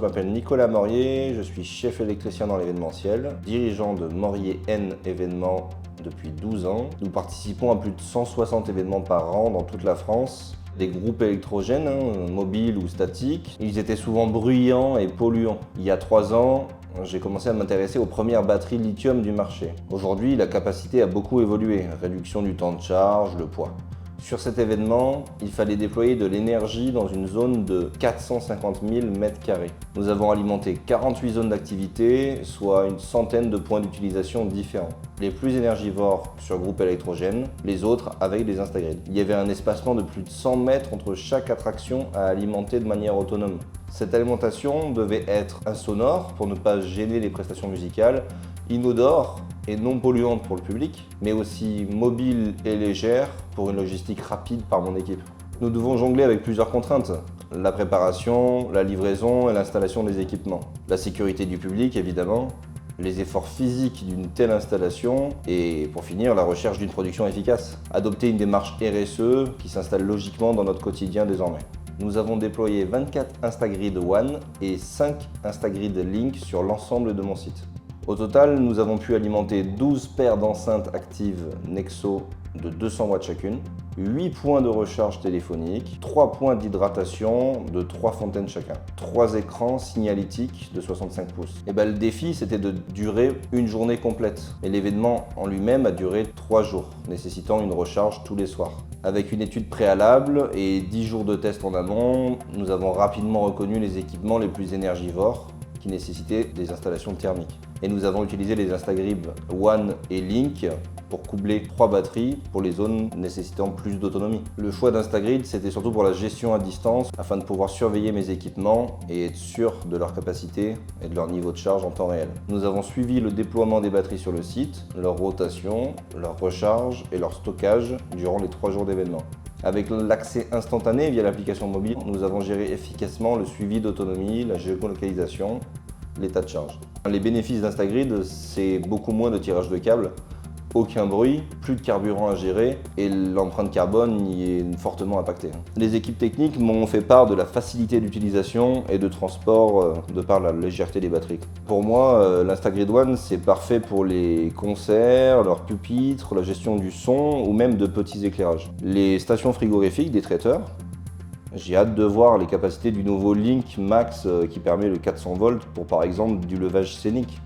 Je m'appelle Nicolas Morier, je suis chef électricien dans l'événementiel, dirigeant de Morier N événements depuis 12 ans. Nous participons à plus de 160 événements par an dans toute la France. Des groupes électrogènes, mobiles ou statiques. Ils étaient souvent bruyants et polluants. Il y a 3 ans, j'ai commencé à m'intéresser aux premières batteries lithium du marché. Aujourd'hui, la capacité a beaucoup évolué. Réduction du temps de charge, le poids. Sur cet événement, il fallait déployer de l'énergie dans une zone de 450 000 m². Nous avons alimenté 48 zones d'activité, soit une centaine de points d'utilisation différents. Les plus énergivores sur groupe électrogène, les autres avec des Instagrid. Il y avait un espacement de plus de 100 mètres entre chaque attraction à alimenter de manière autonome. Cette alimentation devait être insonore pour ne pas gêner les prestations musicales, inodore et non polluante pour le public, mais aussi mobile et légère pour une logistique rapide par mon équipe. Nous devons jongler avec plusieurs contraintes. La préparation, la livraison et l'installation des équipements. La sécurité du public évidemment, les efforts physiques d'une telle installation et pour finir la recherche d'une production efficace. Adopter une démarche RSE qui s'installe logiquement dans notre quotidien désormais. Nous avons déployé 24 Instagrid One et 5 Instagrid Link sur l'ensemble de mon site. Au total, nous avons pu alimenter 12 paires d'enceintes actives Nexo de 200 watts chacune, 8 points de recharge téléphonique, 3 points d'hydratation de 3 fontaines chacun, 3 écrans signalétiques de 65 pouces. Et le défi, c'était de durer une journée complète. Et l'événement en lui-même a duré 3 jours, nécessitant une recharge tous les soirs. Avec une étude préalable et 10 jours de test en amont, nous avons rapidement reconnu les équipements les plus énergivores qui nécessitaient des installations thermiques. Et nous avons utilisé les Instagrid One et Link pour coubler 3 batteries pour les zones nécessitant plus d'autonomie. Le choix d'Instagrid, c'était surtout pour la gestion à distance afin de pouvoir surveiller mes équipements et être sûr de leur capacité et de leur niveau de charge en temps réel. Nous avons suivi le déploiement des batteries sur le site, leur rotation, leur recharge et leur stockage durant les 3 jours d'événement. Avec l'accès instantané via l'application mobile, nous avons géré efficacement le suivi d'autonomie, la géolocalisation, l'état de charge. Les bénéfices d'Instagrid, c'est beaucoup moins de tirage de câbles, aucun bruit, plus de carburant à gérer et l'empreinte carbone y est fortement impactée. Les équipes techniques m'ont fait part de la facilité d'utilisation et de transport de par la légèreté des batteries. Pour moi, l'Instagrid One, c'est parfait pour les concerts, leurs pupitres, la gestion du son ou même de petits éclairages. Les stations frigorifiques des traiteurs, j'ai hâte de voir les capacités du nouveau Link Max qui permet le 400 volts pour par exemple du levage scénique.